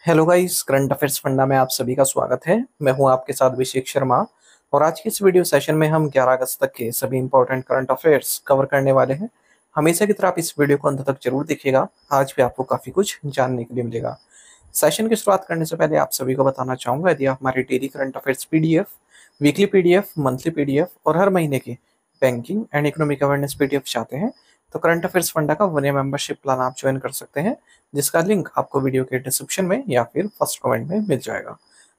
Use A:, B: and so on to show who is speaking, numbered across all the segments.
A: Hello guys, current affairs funda में आप सभी का स्वागत है। मैं हूं आपके साथ अभिषेक शर्मा। और आज की इस वीडियो सेशन में हम 11 अगस्त तक के सभी इंपॉर्टेंट करंट अफेयर्स कवर करने वाले हैं। हमेशा की तरह आप इस वीडियो को अंत तक जरूर देखिएगा। आज भी आपको काफी कुछ जानने के लिए मिलेगा। सेशन की शुरुआत करने से पहले आप सभी को बताना चाहूंगा, यदि आप हमारे daily current affairs PDF, weekly PDF, monthly PDF और हर महीने की banking and economic awareness PDF चाहते हैं तो करंट अफेयर्स फंडा का 1 ईयर मेंबरशिप प्लान आप ज्वाइन कर सकते हैं, जिसका लिंक आपको वीडियो के डिस्क्रिप्शन में या फिर फर्स्ट कमेंट में मिल जाएगा।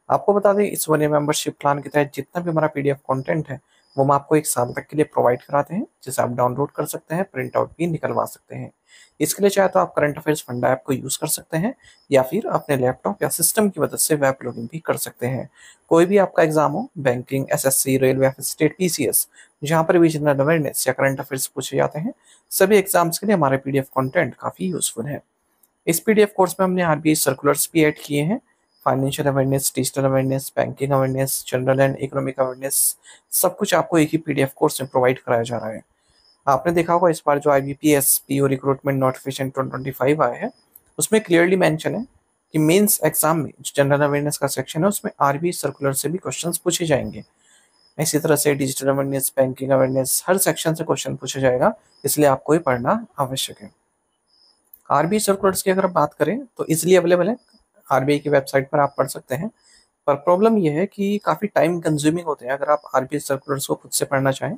A: आपको बता दें, इस 1 ईयर मेंबरशिप प्लान के तहत जितना भी हमारा पीडीएफ कंटेंट है वो हम आपको 1 साल तक के लिए प्रोवाइड कराते हैं, जिसे आप डाउनलोड कर सकते हैं, प्रिंट आउट भी निकलवा सकते हैं। इसके लिए चाहे तो आप करंट अफेयर्स फंडा ऐप को यूज कर सकते हैं या फिर अपने लैपटॉप या सिस्टम की मदद से वेब लॉगिन भी कर सकते हैं। कोई भी आपका एग्जाम हो, बैंकिंग, एसएससी, रेलवे या फिर स्टेट पीसीएस, जहां पर भी जनरल अवेयरनेस या करंट अफेयर्स पूछे जाते हैं, सभी एग्जाम्स के लिए हमारे पीडीएफ कंटेंट काफी यूजफुल है। इस पीडीएफ कोर्स में हमने आरबीआई सर्कुलर्स भी ऐड किए हैं। Financial awareness, digital awareness, banking awareness, general and economic awareness, सब कुछ आपको एक ही पीडीएफ कोर्स में प्रोवाइड कराया जा रहा है। आपने देखा होगा, इस बार जो आईबीपीएस पीओ रिक्रूटमेंट नोटिफिकेशन 2025 आया है, उसमें क्लियरली मेंशन है कि मेंस एग्जाम में जो जनरल अवेयरनेस का सेक्शन है उसमें आरबीआई सर्कुलर से भी क्वेश्चंस पूछे जाएंगे। इसी तरह से डिजिटल अवेयरनेस, बैंकिंग अवेयरनेस, हर सेक्शन से क्वेश्चन पूछा जाएगा, इसलिए आपको ये पढ़ना आवश्यक है। आरबीआई सर्कुलर्स की अगर बात करें तो इजिली अवेलेबल है, आरबीआई की वेबसाइट पर आप पढ़ सकते हैं। पर प्रॉब्लम यह है कि काफ़ी टाइम कंज्यूमिंग होते हैं। अगर आप आरबीआई सर्कुलर्स को खुद से पढ़ना चाहें,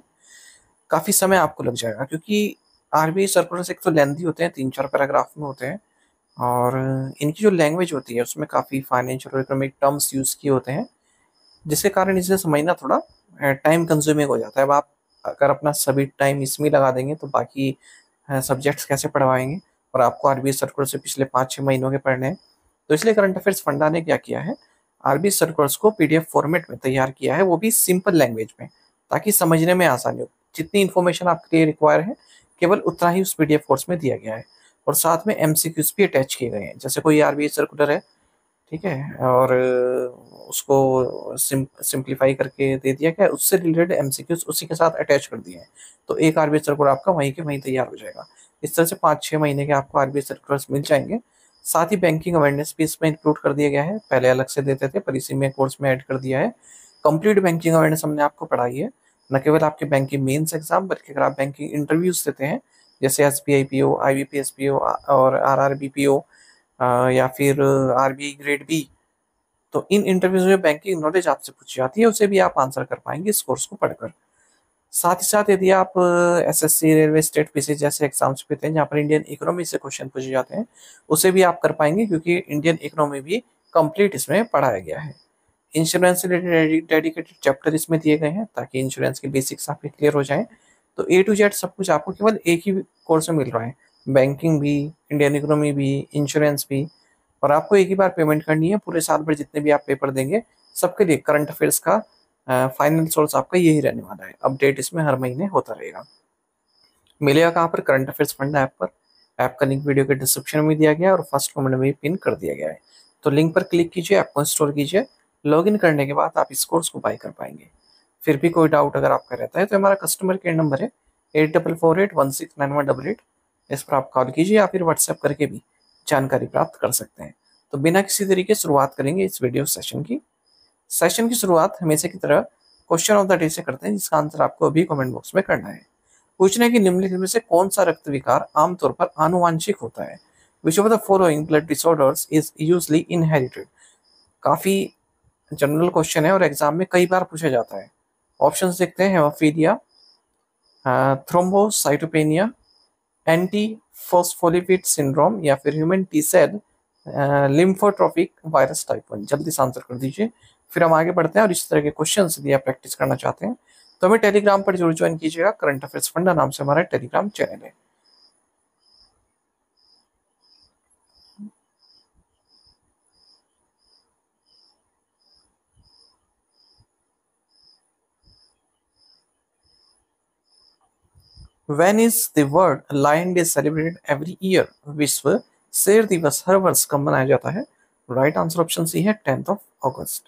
A: काफ़ी समय आपको लग जाएगा, क्योंकि आरबीआई सर्कुलर्स एक तो लेंथी होते हैं, 3-4 पैराग्राफ में होते हैं, और इनकी जो लैंग्वेज होती है उसमें काफ़ी फाइनेंशियल और इकोनॉमिक टर्म्स यूज़ किए होते हैं, जिसके कारण इसे समझना थोड़ा टाइम कंज्यूमिंग हो जाता है। अब आप अगर अपना सभी टाइम इसमें लगा देंगे तो बाकी सब्जेक्ट्स कैसे पढ़वाएंगे, और आपको आरबीआई सर्कुलर से पिछले 5-6 महीनों के पढ़ने हैं। तो इसलिए करंट अफेयर्स फंडा ने क्या किया है, आरबीआई सर्कुलर्स को पीडीएफ फॉर्मेट में तैयार किया है, वो भी सिंपल लैंग्वेज में, ताकि समझने में आसानी हो। जितनी इन्फॉर्मेशन आपके लिए रिक्वायर है, केवल उतना ही उस पीडीएफ कोर्स में दिया गया है। और साथ में एमसीक्यूज भी अटैच किए गए हैं। जैसे कोई आरबीआई सर्कुलर है, ठीक है, और उसको सिंप्लीफाई करके दे दिया गया, उससे रिलेटेड एमसीक्यूज उसी के साथ अटैच कर दिए हैं, तो एक आरबीआई सर्कुलर आपका वहीं के वहीं तैयार हो जाएगा। इस तरह से 5-6 महीने के आपको आरबीआई सर्कुलर्स मिल जाएंगे। साथ ही बैंकिंग अवेयरनेस भी इसमें इंक्लूड कर दिया गया है। पहले अलग से देते थे, पर इसी में कोर्स में ऐड कर दिया है। कंप्लीट बैंकिंग अवेयरनेस हमने आपको पढ़ाई है, न केवल आपके बैंकिंग मेंस एग्जाम, बल्कि अगर आप बैंकिंग इंटरव्यूज देते हैं, जैसे एसबीआई पीओ, आईबीपीएस पीओ और आरआरबी पीओ, या फिर आरबीआई ग्रेड बी, तो इन इंटरव्यूज में बैंकिंग नॉलेज आपसे पूछी जाती है, उसे भी आप आंसर कर पाएंगे इस कोर्स को पढ़कर। साथ ही साथ यदि आप एसएससी, रेलवे, स्टेट पीसी जैसे एग्जाम्स पे थे जहाँ पर इंडियन इकोनॉमी से क्वेश्चन पूछे जाते हैं, उसे भी आप कर पाएंगे, क्योंकि इंडियन इकोनॉमी भी कंप्लीट इसमें पढ़ाया गया है। इंश्योरेंस से रिलेटेड डेडिकेटेड चैप्टर इसमें दिए गए हैं, ताकि इंश्योरेंस के बेसिक्स आपके क्लियर हो जाएं। तो ए टू जेड सब कुछ आपको केवल एक ही कोर्स में मिल रहा है, बैंकिंग भी, इंडियन इकोनॉमी भी, इंश्योरेंस भी। और आपको एक ही बार पेमेंट करनी है। पूरे साल भर जितने भी आप पेपर देंगे, सबके लिए करंट अफेयर्स का फाइनल सोर्स आपका यही रहने वाला है। अपडेट इसमें हर महीने होता रहेगा। मिलेगा कहाँ पर? करंट अफेयर्स फंड ऐप पर। ऐप का लिंक वीडियो के डिस्क्रिप्शन में दिया गया है और फर्स्ट कमेंट में भी पिन कर दिया गया है। तो लिंक पर क्लिक कीजिए, ऐप को इंस्टॉल कीजिए। लॉगिन करने के बाद आप इस कोर्स को बाय कर पाएंगे। फिर भी कोई डाउट अगर आपका रहता है तो हमारा कस्टमर केयर नंबर है 8448169188। इस पर आप कॉल कीजिए या फिर व्हाट्सएप करके भी जानकारी प्राप्त कर सकते हैं। तो बिना किसी तरीके शुरुआत करेंगे इस वीडियो सेशन की शुरुआत हमेशा की तरह क्वेश्चन ऑफ द डे से करते हैं, जिसका आंसर आपको अभी कमेंट बॉक्स में करना है। पूछने की निम्नलिखित में से कौन सा रक्त विकार आमतौर पर आनुवांशिक होता है? Which of the following blood disorders is usually inherited? काफी जनरल क्वेश्चन है और एग्जाम में कई बार पूछा जाता है। ऑप्शंस देखते हैं: haemophilia, thrombocytopenia, anti phospholipid syndrome, या फिर human T cell lymphotropic virus type 1। जल्दी से आंसर कर दीजिए, फिर हम आगे बढ़ते हैं। और इस तरह के क्वेश्चन यदि आप प्रैक्टिस करना चाहते हैं तो हमें टेलीग्राम पर जरूर ज्वाइन कीजिएगा। करंट अफेयर्स फंडा नाम से हमारा टेलीग्राम चैनल है। When is the world lion day celebrated every year? विश्व शेर दिवस हर वर्ष कब मनाया जाता है? राइट आंसर ऑप्शन सी है 10 अगस्त।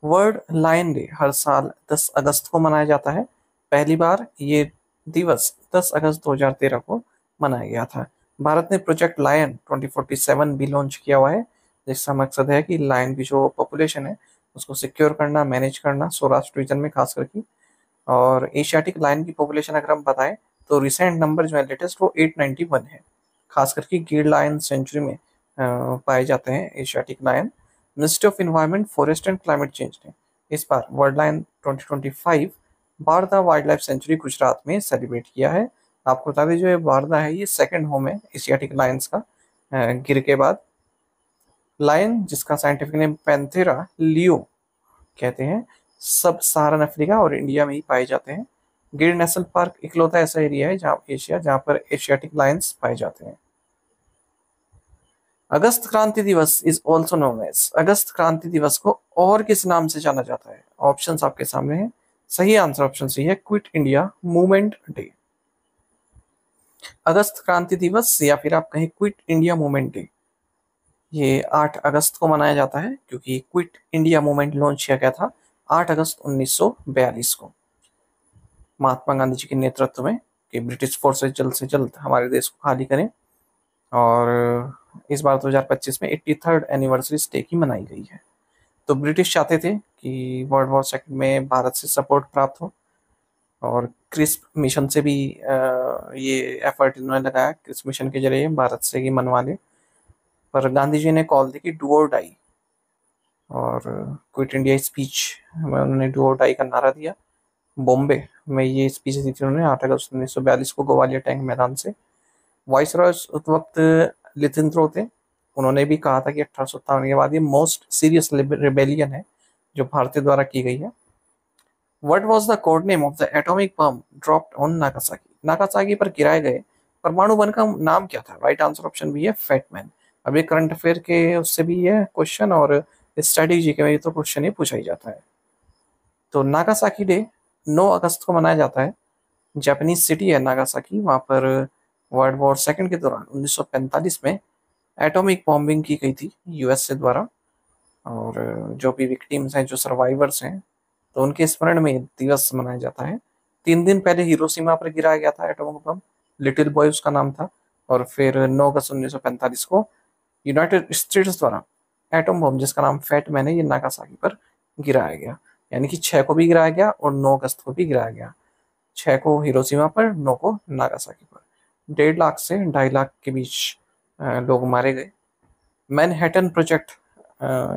A: वर्ल्ड लायन डे हर साल 10 अगस्त को मनाया जाता है। पहली बार ये दिवस 10 अगस्त 2013 को मनाया गया था। भारत ने प्रोजेक्ट लायन 2047 भी लॉन्च किया हुआ है, जिसका मकसद है कि लायन की जो पॉपुलेशन है उसको सिक्योर करना, मैनेज करना सौराष्ट्र रीजन में खास करके। और एशियाटिक लायन की पॉपुलेशन अगर हम बताएं तो रिसेंट नंबर जो है लेटेस्ट वो 891 है। खास करके गिर लायन सेंचुरी में पाए जाते हैं Asiatic lion. Ministry of environment, forest and climate change ने इस बार world lion 2025 Barda wildlife sanctuary Gujarat में सेलिब्रेट किया है। आपको बता दें जो ये बारदा है ये सेकंड होम है एशियाटिक लायंस का गिर के बाद। लायन जिसका साइंटिफिक नेम पैंथेरा लियो कहते हैं, सब सहारन अफ्रीका और इंडिया में ही पाए जाते हैं। गिर नेशनल पार्क इकलौता ऐसा एरिया है जहाँ पर एशियाटिक लायंस पाए जाते हैं। अगस्त क्रांति दिवस इज ऑल्सो नोन एज, अगस्त क्रांति दिवस को और किस नाम से जाना जाता है? ऑप्शंस आपके सामने हैं। सही आंसर ऑप्शन सी है, क्विट इंडिया मूवमेंट डे। अगस्त क्रांति दिवस या फिर आप कहें क्विट इंडिया मूवमेंट डे, ये 8 अगस्त को मनाया जाता है क्योंकि क्विट इंडिया मूवमेंट लॉन्च किया गया था 8 अगस्त 1942 को महात्मा गांधी जी के नेतृत्व में कि ब्रिटिश फोर्सेस जल्द से जल्द हमारे देश को खाली करें। और इस बार 2025 में 83rd एनिवर्सरी डे की मनाई गई है। तो ब्रिटिश चाहते थे कि वर्ल्ड वॉर सेकंड में भारत से सपोर्ट प्राप्त हो और क्रिस्प मिशन से भी ये एफर्ट इन्होंने लगाया, क्रिस्प मिशन के जरिए भारत से ही मनवा ले। पर गांधी जी ने कॉल दी कि डू और डाई, और क्विट इंडिया स्पीच में उन्होंने डू और डाई का नारा दिया। बॉम्बे में ये स्पीच दी थी उन्होंने 8 अगस्त 1942 को ग्वालियर टैंक मैदान से। वाइसरॉय उस वक्त लिथिंथ्रो थे, उन्होंने भी कहा था कि 1857 के बाद ये मोस्ट सीरियस रिबेलियन है जो भारतीय द्वारा की गई है। What was the code name of the atomic bomb dropped on Nagasaki, Nagasaki पर गिराए गए परमाणु बम का नाम क्या था? राइट आंसर ऑप्शन बी है फैटमैन। अब ये करंट अफेयर के उससे भी है क्वेश्चन और स्ट्रेटेजी के में तो क्वेश्चन ही पूछा ही जाता है। तो नागासाकी डे 9 अगस्त को मनाया जाता है। जापानीज सिटी है नागासाकी, वहाँ पर वर्ल्ड वॉर सेकंड के दौरान 1945 में एटॉमिक बॉम्बिंग की गई थी यूएसए द्वारा। और जो भी विक्टिम्स हैं, जो सर्वाइवर्स हैं, तो उनके स्मरण में दिवस मनाया जाता है। 3 दिन पहले हिरोशिमा पर गिराया गया था एटॉमिक बम, लिटिल बॉय उसका नाम था। और फिर 9 अगस्त 1945 को यूनाइटेड स्टेट्स द्वारा एटम बम जिसका नाम फैटमैन है ये नागासाकी पर गिराया गया। यानी कि 6 को भी गिराया गया और 9 अगस्त को भी गिराया गया। 6 को हिरोशिमा पर, 9 को नागासाकी पर। 1.5 लाख से 2.5 लाख के बीच लोग मारे गए। मैनहट्टन प्रोजेक्ट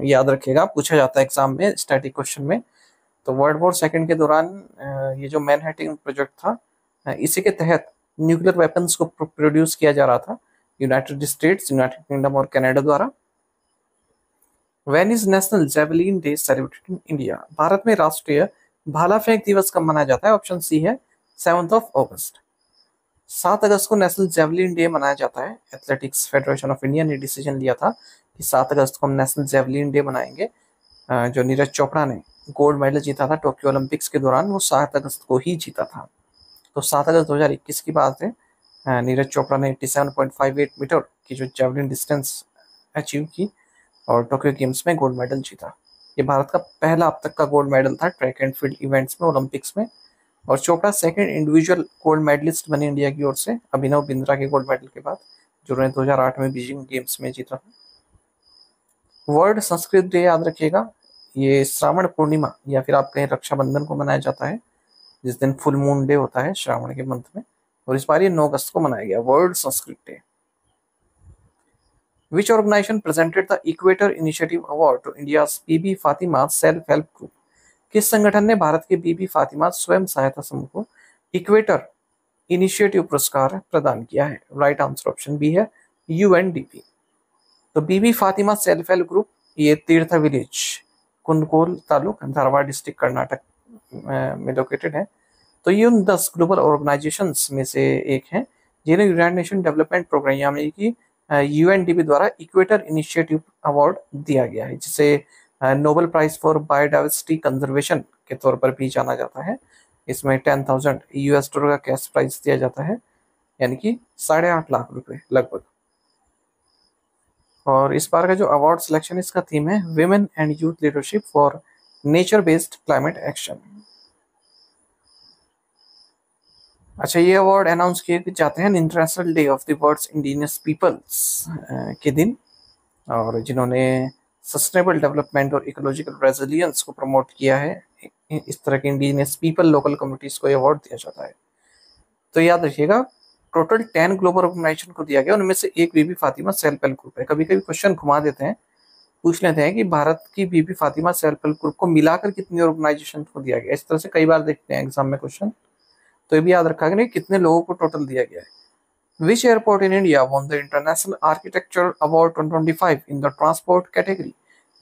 A: याद रखिएगा, पूछा जाता है एग्जाम में स्टैटिक क्वेश्चन में। तो वर्ल्ड वॉर सेकंड के दौरान ये जो मैनहट्टन प्रोजेक्ट था, इसी के तहत न्यूक्लियर वेपन्स को प्रोड्यूस किया जा रहा था यूनाइटेड स्टेट्स, यूनाइटेड किंगडम और कनाडा द्वारा। When is national javelin day celebrated in India, Bharat में राष्ट्रीय भाला फेंक दिवस कब मनाया जाता है? ऑप्शन सी है 7 अगस्त। 7 अगस्त को नेशनल जेवलिन डे मनाया जाता है। एथलेटिक्स फेडरेशन ऑफ इंडिया ने डिसीजन लिया था कि 7 अगस्त को हम नेशनल जेवलिन डे मनाएंगे। जो नीरज चोपड़ा ने गोल्ड मेडल जीता था टोक्यो ओलंपिक्स के दौरान, वो 7 अगस्त को ही जीता था। तो 7 अगस्त 2021 की बात है। नीरज चोपड़ा ने 87.58 मीटर की जो जेवलिन डिस्टेंस अचीव की और टोक्यो गेम्स में गोल्ड मेडल जीता। ये भारत का पहला अब तक का गोल्ड मेडल था ट्रैक एंड फील्ड इवेंट्स में ओलंपिक्स में। और Chopra second individual gold medallist बने इंडिया की ओर से, अभिनव बिंद्रा के गोल्ड मेडल के बाद, जो उन्होंने 2008 में बीजिंग गेम्स में जीता था। वर्ल्ड संस्कृत डे याद रखिएगा, ये श्रावण पूर्णिमा या फिर आप कहें रक्षाबंधन को मनाया जाता है, जिस दिन फुल मून डे होता है श्रावण के मंथ में। और इस बार ये 9 अगस्त को मनाया गया world Sanskrit day. Which organization presented the Equator Initiative Award to India's Bibi Fatima self help group? किस संगठन ने भारत के बीबी फातिमा स्वयं सहायता समूह को इक्वेटर इनिशिएटिव पुरस्कार प्रदान किया है? राइट आंसर ऑप्शन बी है यूएनडीपी। तो बीबी फातिमा सेल्फ हेल्प ग्रुप ये तीर्थ विलेज कुंदकोल तालुक धारवाड़ डिस्ट्रिक्ट कर्नाटक में लोकेटेड है। तो ये उन 10 ग्लोबल ऑर्गेनाइजेशंस में से एक है जिन्हें यूनाइटेड नेशन डेवलपमेंट प्रोग्राम यानी कि यूएनडीपी द्वारा इक्वेटर इनिशिएटिव अवार्ड दिया गया है, जिसे Nobel prize for biodiversity conservation के तौर पर भी जाना जाता है। इसमें $10,000 का कैश प्राइज दिया जाता है, यानी कि 8.5 लाख रुपए लगभग। और इस बार का जो अवार्ड सिलेक्शन इसका थीम है women and youth leadership for nature based climate action. अच्छा, ये अवार्ड अनाउंस किए जाते हैं international day of the world's indigenous peoples के दिन। और जिन्होंने सस्टेनेबल डेवलपमेंट और इकोलॉजिकल रेजिलियंस को प्रमोट किया है, इस तरह के इंडिजिनियस पीपल लोकल कम्युनिटीज को अवार्ड दिया जाता है। तो याद रखिएगा, टोटल 10 ग्लोबल ऑर्गेनाइजेशन को दिया गया, उनमें से एक बीबी फातिमा सेल्फ हेल्प ग्रुप है। कभी कभी क्वेश्चन घुमा देते हैं, पूछ लेते हैं कि भारत की बीबी फातिमा सेल्फ हेल्प ग्रुप को मिलाकर कितनी ऑर्गेनाइजेशन को दिया गया। इस तरह से कई बार देखते हैं एग्जाम में क्वेश्चन, तो ये भी याद रखा कि कितने लोगों को टोटल दिया गया है। Which airport in India won the International Architecture Award 2025 in the transport category?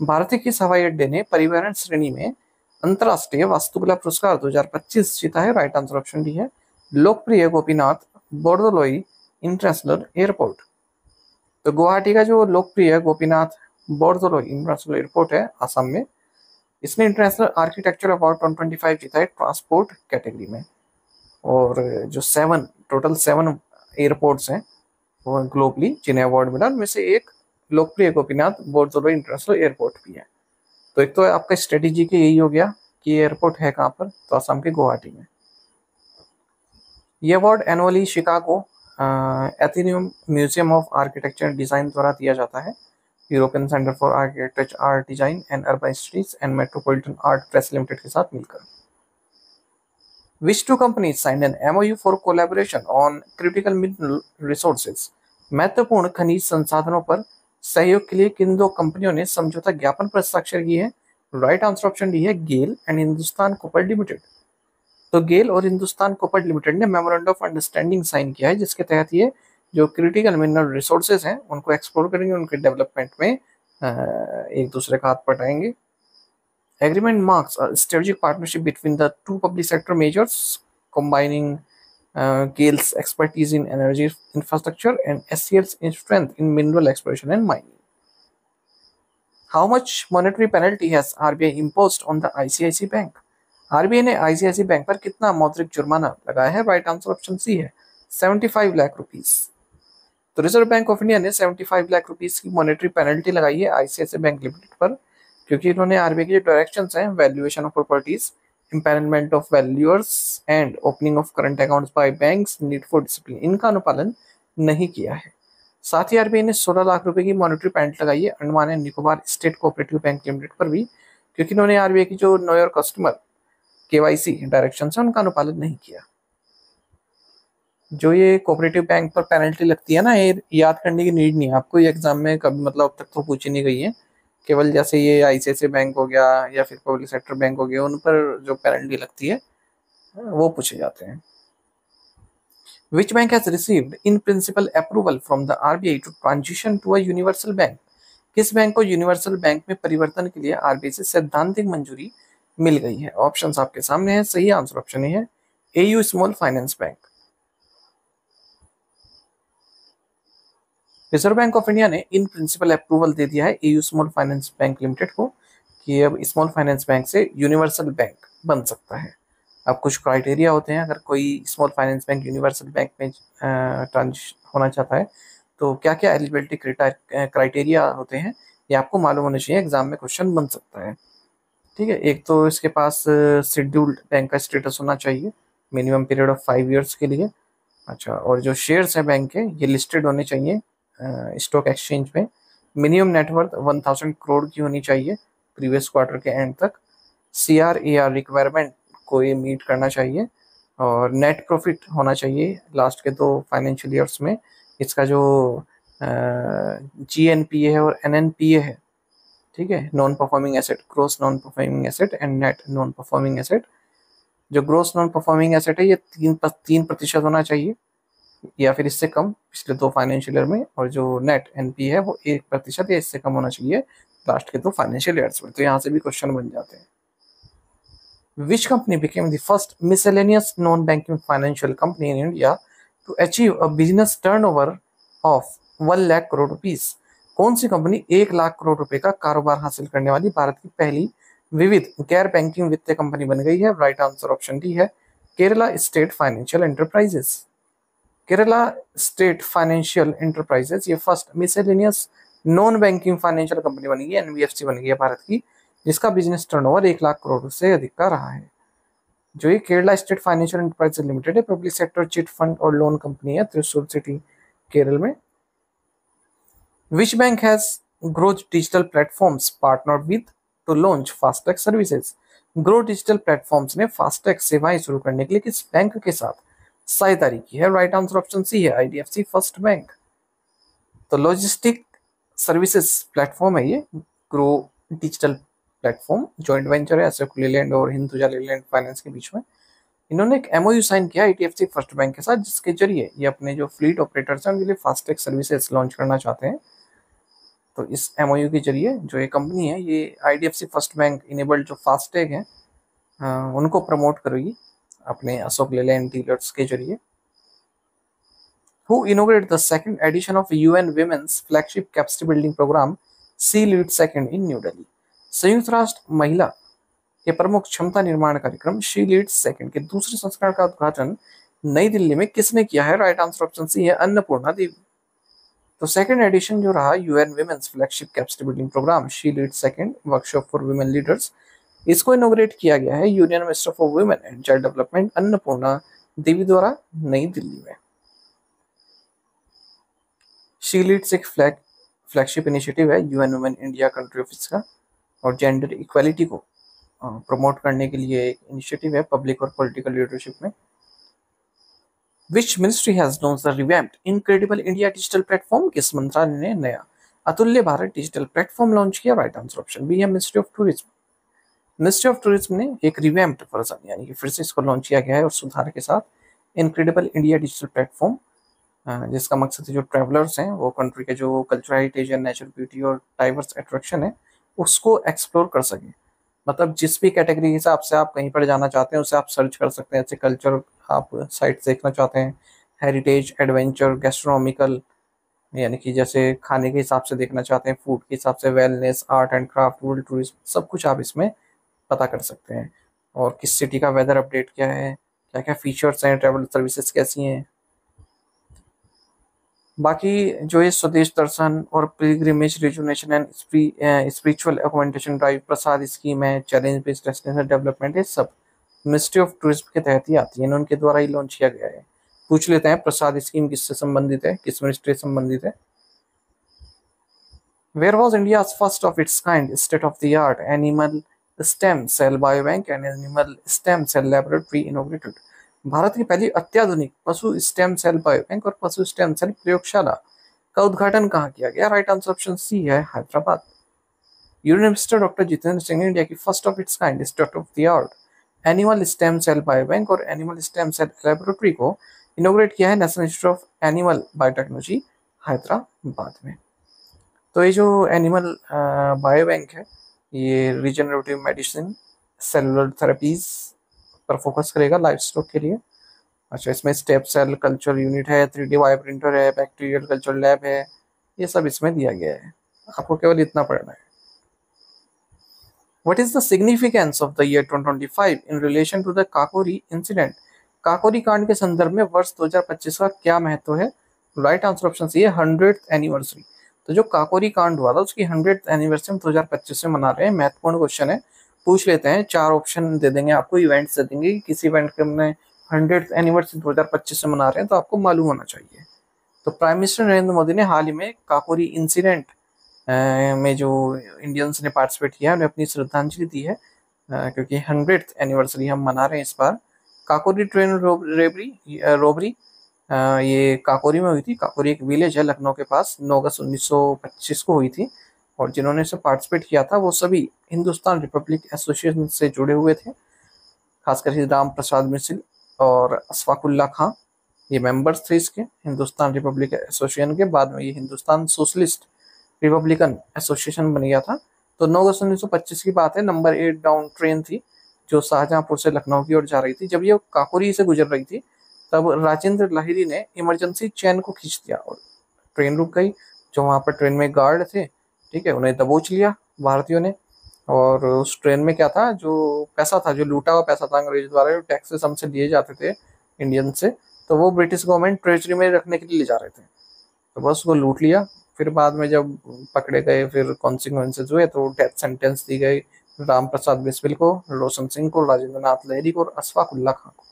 A: भारतीय किस हवाई अड्डे ने परिवहन श्रेणी में अंतरराष्ट्रीय वास्तुकला पुरस्कार 2025 जीता है? राइट आंसर ऑप्शन डी है लोकप्रिय गोपीनाथ बोरदोलोई इंटरनेशनल एयरपोर्ट। तो गुवाहाटी का जो लोकप्रिय गोपीनाथ बोरदोलोई इंटरनेशनल एयरपोर्ट है आसाम में, इसने इंटरनेशनल आर्किटेक्चर अवार्ड 2025 जीता है ट्रांसपोर्ट कैटेगरी में। और जो टोटल 7 एयरपोर्ट्स हैं वो ग्लोबली जिन्हें अवार्ड मिला, उनमें से एक लोकप्रिय गोपीनाथ बोरदोलोई इंटरनेशनल एयरपोर्ट भी है। तो एक तो आपका स्ट्रेटेजी के यही हो गया कि एयरपोर्ट है कहाँ पर, तो असम के गुवाहाटी में। ये award annually Chicago Athenaeum museum of architecture and design द्वारा दिया जाता है, European centre for architecture art design and urban studies and metropolitan art press limited के साथ मिलकर। Which two companies signed an MOU for collaboration on critical mineral resources? महत्वपूर्ण खनिज संसाधनों पर सहयोग के लिए किन दो कंपनियों ने समझौता ज्ञापन पर हस्ताक्षर किए हैं? राइट आंसर ऑप्शन डी है गेल एंड हिंदुस्तान कॉपर लिमिटेड। तो गेल और हिंदुस्तान कॉपर लिमिटेड ने मेमोरेंडम ऑफ अंडरस्टैंडिंग साइन किया है, जिसके तहत ये जो क्रिटिकल मिनरल रिसोर्सेज हैं उनको एक्सप्लोर करेंगे, उनके डेवलपमेंट में एक दूसरे का हाथ बटाएंगे। Agreement marks a strategic partnership between the two public sector majors, combining GAIL's expertise in energy infrastructure and SCL's strength in mineral exploration and mining. How much monetary penalty has RBI imposed on the ICICI Bank? RBI ने ICICI bank पर कितना मौद्रिक जुर्माना लगाया है? Right answer option C है 75 lakh rupees. तो reserve bank of India ने 75 लाख रुपीस की मॉनेटरी पेनल्टी लगाई है ICICI बैंक लिमिटेड पर, क्योंकि इन्होंने आरबीआई के जो डायरेक्शंस हैं, valuation of properties, empanelment of valuers and opening of current accounts bye banks, need for discipline, इनका अनुपालन नहीं किया है। साथ ही आरबीआई ने 16 लाख रुपए की मॉनेटरी पेनल्टी लगाई है Andaman and Nicobar state cooperative bank limited पर भी, क्योंकि इन्होंने आरबीआई की जो know your customer KYC directions है उनका अनुपालन नहीं किया। जो ये कोऑपरेटिव बैंक पर पेनल्टी लगती है ना, ये याद करने की नीड नहीं है आपको, ये एग्जाम में कभी मतलब अब तक तो पूछी नहीं गई है। केवल जैसे ये आईसीआईसीआई बैंक हो गया या फिर पब्लिक सेक्टर बैंक हो गया, उन पर जो पेनल्टी लगती है वो पूछे जाते हैं। Which bank has received in principle approval from the RBI to transition to a universal bank? किस बैंक को यूनिवर्सल बैंक में परिवर्तन के लिए आरबीआई से सैद्धांतिक मंजूरी मिल गई है? ऑप्शंस आपके सामने है, सही आंसर ऑप्शन ए है AU small finance bank. Reserve bank of India ने इन प्रिंसिपल अप्रूवल दे दिया है AU small finance bank limited को कि अब स्मॉल फाइनेंस बैंक से यूनिवर्सल बैंक बन सकता है। अब कुछ क्राइटेरिया होते हैं, अगर कोई small finance bank universal bank में ट्रांजिशन होना चाहता है तो क्या क्या एलिजिबिलिटी क्राइटेरिया होते हैं ये आपको मालूम होना चाहिए, एग्जाम में क्वेश्चन बन सकता है। ठीक है, एक तो इसके पास शेड्यूल्ड बैंक का स्टेटस होना चाहिए मिनिमम पीरियड ऑफ 5 ईयर्स के लिए। अच्छा, और जो शेयर्स हैं बैंक के ये लिस्टेड होने चाहिए स्टॉक एक्सचेंज में। मिनिमम नेटवर्थ 1000 करोड़ की होनी चाहिए प्रीवियस क्वार्टर के एंड तक। CRAR रिक्वायरमेंट को ये मीट करना चाहिए और नेट प्रॉफिट होना चाहिए लास्ट के 2 फाइनेंशियल ईयर्स में। इसका जो GNPA है और NNPA है, ठीक है, non performing asset, gross non performing asset and net non performing asset. जो ग्रोस नॉन परफॉर्मिंग एसेट है ये 3% होना चाहिए या फिर इससे कम पिछले 2 फाइनेंशियल ईयर में, और जो नेट NPA है वो 1% या इससे कम होना चाहिए लास्ट के 2 फाइनेंशियल ईयर्स में। तो यहाँ से भी क्वेश्चन बन जाते हैं। Which company became the first miscellaneous non-banking financial company in India to achieve a business turnover of 1 lakh crore rupees? कौन सी कंपनी 1 लाख करोड़ रुपए का कारोबार हासिल करने वाली भारत की पहली विविध गैर बैंकिंग वित्तीय कंपनी बन गई है? राइट आंसर ऑप्शन डी है Kerala state financial enterprises. Kerala state financial enterprises ये first miscellaneous non banking financial company बनी है, NBFC बन गई है भारत की, जिसका बिजनेस टर्नओवर 1 लाख करोड़ से अधिक का रहा है। जो ये Kerala state financial enterprises limited है, पब्लिक सेक्टर चिट फंड और लोन कंपनी है त्रिशूर सिटी केरल में। Which bank has grow digital platforms partner with two launch FASTag services. Grow digital platforms ने फास्टैग सेवाएं शुरू करने के लिए किस बैंक के साथ साझेदारी की है? राइट आंसर ऑप्शन सी है, आईडीएफसी फर्स्ट बैंक। तो लॉजिस्टिक सर्विसेज प्लेटफॉर्म है ये grow digital platform, joint venture है अशोक लेलैंड और हिंदुजा लेलैंड फाइनेंस के बीच में। इन्होंने एक एमओयू साइन किया आईडीएफसी फर्स्ट बैंक के साथ, जिसके जरिए ये अपने जो फ्लीट ऑपरेटर्स हैं उनके लिए फास्टैग सर्विसेज लॉन्च करना चाहते हैं। तो इस एमओयू के जरिए जो ये कंपनी है, ये आईडीएफसी फर्स्ट बैंक इनेबल्ड जो फास्टैग है उनको प्रमोट करेगी अपने अशोक लेलैंड डीलर्स के जरिए। Who inaugurated the second edition of UN Women's flagship capacity building program She Lead Second in New Delhi? संयुक्त राष्ट्र महिला के प्रमुख क्षमता निर्माण कार्यक्रम शी लीड सेकंड के दूसरे संस्करण का उद्घाटन नई दिल्ली में किसने किया है? राइट आंसर ऑप्शन सी है, अन्नपूर्णा देवी। तो सेकंड एडिशन जो रहा UN women's flagship capacity building programme she lead second workshop for women leaders, इसको इनोग्रेट किया गया है union minister for women and child development Annapurna Devi द्वारा नई दिल्ली में। शी लीड्स एक फ्लैगशिप इनिशिएटिव है UN women India country office का, और जेंडर इक्वालिटी को प्रमोट करने के लिए एक इनिशिएटिव है पब्लिक और पॉलिटिकल लीडरशिप में। Which ministry has launched the revamped incredible India digital platform? किस मंत्रालय ने नया अतुल्य भारत डिजिटल प्लेटफॉर्म लॉन्च किया? राइट आंसर ऑप्शन बी है, ministry of tourism. Ministry of tourism ने एक रिवैम्प्ड वर्जन यानी कि फिर से इसको लॉन्च किया गया है और सुधार के साथ इनक्रेडिबल इंडिया डिजिटल प्लेटफॉर्म, जिसका मकसद है जो ट्रैवलर्स हैं वो कंट्री के जो कल्चरल हेरिटेज है, नेचुरल ब्यूटी और डाइवर्स अट्रैक्शन है उसको एक्सप्लोर कर सकें। मतलब जिस भी कैटेगरी के हिसाब से आप कहीं पर जाना चाहते हैं उसे आप सर्च कर सकते हैं। जैसे कल्चर आप साइट देखना चाहते हैं, हेरिटेज, एडवेंचर, गैस्ट्रोनॉमिकल यानी कि जैसे खाने के हिसाब से देखना चाहते हैं, फूड के हिसाब से, wellness, art and craft, world tourism, सब कुछ आप इसमें पता कर सकते हैं। और किस सिटी का वेदर अपडेट क्या है, क्या क्या फीचर्स हैं, ट्रैवल सर्विसेज कैसी हैं। बाकी जो ये स्वदेश दर्शन और pilgrimage rejuvenation and spiritual accommodation drive, Prasad scheme है, चैलेंज बेस्ड डेस्टिनेशन डेवलपमेंट, ये सब मिनिस्ट्री ऑफ टूरिज्म के तहत ही आती है, उनके द्वारा ही लॉन्च किया गया है। पूछ लेते हैं प्रसाद स्कीम किससे संबंधित है, किस मिनिस्ट्री से संबंधित है? Where was India's first of its kind state of the art animal stem cell biobank and animal stem cell laboratory inaugurated? Bharat की पहली अत्याधुनिक पशु स्टेम सेल बायोबैंक और पशु स्टेम सेल प्रयोगशाला का उद्घाटन कहाँ किया गया? राइट आंसर ऑप्शन सी है, Hyderabad. Union minister doctor Jitendra Singh ने इंडिया की first of its kind state of the art animal stem cell biobank और एनिमल स्टेम सेल लैबोरेटरी को इनोग्रेट किया है national institute of animal biotechnology, Hyderabad में। तो ये जो एनिमल बायोबैंक है ये रीजनरेटिव मेडिसिन, सेलुलर थेरेपीज पर फोकस करेगा लाइफ स्टॉक के लिए। अच्छा, इसमें स्टेप सेल कल्चर यूनिट है, 3D बायो प्रिंटर है, बैक्टीरियल कल्चर लैब है, ये सब इसमें दिया गया है। आपको केवल इतना पढ़ना है। What is the significance of the year 2025 in relation to the Kakori incident? Kakori कांड के संदर्भ में वर्ष 2025 का क्या महत्व है? राइट आंसर ऑप्शन सी है, 100th एनिवर्सरी। तो जो काकोरी कांड हुआ था उसकी 100th एनिवर्सरी हम 2025 में मना रहे हैं। महत्वपूर्ण क्वेश्चन है, पूछ लेते हैं। 4 ऑप्शन दे देंगे आपको, इवेंट्स दे देंगे कि किस इवेंट के हमने 100th एनिवर्सरी 2025 में मना रहे हैं, तो आपको मालूम होना चाहिए। तो प्राइम मिनिस्टर नरेंद्र मोदी ने हाल ही में काकोरी इंसिडेंट में जो इंडियंस ने पार्टिसिपेट किया उन्हें अपनी श्रद्धांजलि दी है, क्योंकि 100th एनिवर्सरी हम मना रहे हैं इस बार। काकोरी ट्रेन रोबरी ये काकोरी में हुई थी। काकोरी एक विलेज है लखनऊ के पास, 9 अगस्त 1925 को हुई थी, और जिन्होंने इसे पार्टिसिपेट किया था वो सभी हिंदुस्तान रिपब्लिक एसोसिएशन से जुड़े हुए थे। खासकर राम प्रसाद मिसिल और अशफाकुल्ला खां ये मेंबर्स थे इसके हिंदुस्तान रिपब्लिक एसोसिएशन के। बाद में ये हिंदुस्तान सोशलिस्ट रिपब्लिकन एसोसिएशन बन गया था। तो 9 अगस्त 1925 की बात है। नंबर 8 डाउन ट्रेन थी जो शाहजहांपुर से लखनऊ की ओर जा रही थी। जब ये काकोरी से गुजर रही थी तब राजेंद्र लाहिरी ने इमरजेंसी चैन को खींच दिया और ट्रेन रुक गई। जो वहाँ पर ट्रेन में गार्ड थे, ठीक है, उन्हें दबोच लिया भारतीयों ने। और उस ट्रेन में क्या था, जो पैसा था, जो लूटा हुआ पैसा था अंग्रेज द्वारा, जो टैक्सेस हमसे लिए जाते थे इंडियन से, तो वो ब्रिटिश गवर्नमेंट ट्रेजरी में रखने के लिए ले जा रहे थे। तो बस वो लूट लिया। फिर बाद में जब पकड़े गए, फिर कॉन्सिक्वेंसेज हुए, तो डेथ सेंटेंस दी गई राम प्रसाद बिस्मिल को, रोशन सिंह को, राजेंद्र नाथ लहरी को और अशफाकुल्ला खां को।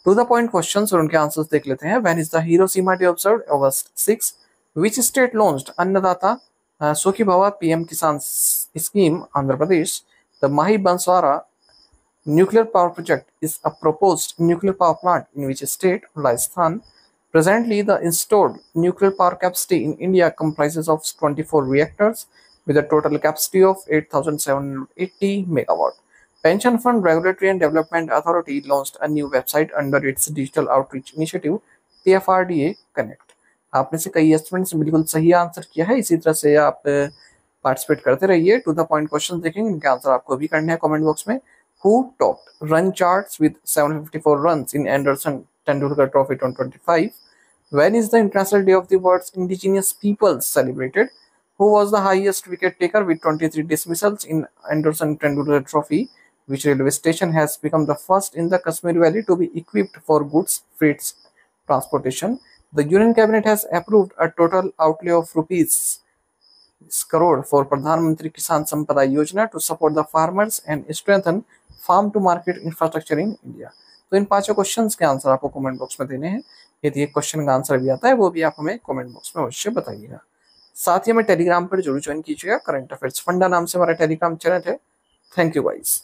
A: टू द पॉइंट क्वेश्चंस और उनके आंसर्स देख लेते हैं। When is the Hiroshima day observed? अगस्त 6। Which state launched Annadata Sukhi Bhava PM Kisan scheme Andhra Pradesh. The Mahi Banswara nuclear power project is a proposed nuclear power plant in which state? Rajasthan. Presently, the installed nuclear power capacity in India comprises of 24 reactors with a total capacity of 8,780 megawatt. Pension Fund Regulatory and Development Authority launched a new website under its digital outreach initiative, PFRDA Connect. आपने से कई students बिल्कुल सही answer किया है. इसी तरह से आप पार्टिसिपेट करते रहिए. टू द पॉइंट क्वेश्चन देखेंगे, इनके आंसर आपको भी करने हैं कमेंट बॉक्स में. Who topped run charts with 754 runs in Anderson Tendulkar Trophy 2025? When is the International Day of the World's Indigenous Peoples celebrated? Who was the highest wicket taker with 23 dismissals in Anderson Tendulkar Trophy? Which railway station has become the first in the Kashmir Valley to be equipped for goods freight transportation? The Union Cabinet has approved a total outlay of rupees crore for Pradhan Mantri Kisan Sampada Yojana to support the farmers and strengthen farm to market infrastructure in India. तो इन पांचों questions के answer आपको comment box में देने हैं. यदि एक क्वेश्चन का आंसर भी आता है वो भी आप हमें कमेंट बॉक्स में अवश्य बताइएगा. साथ ही हमें टेलीग्राम पर जरूर ज्वाइन कीजिएगा. करंट अफेयर्स फंडा नाम से हमारा टेलीग्राम चैनल है. Thank you guys.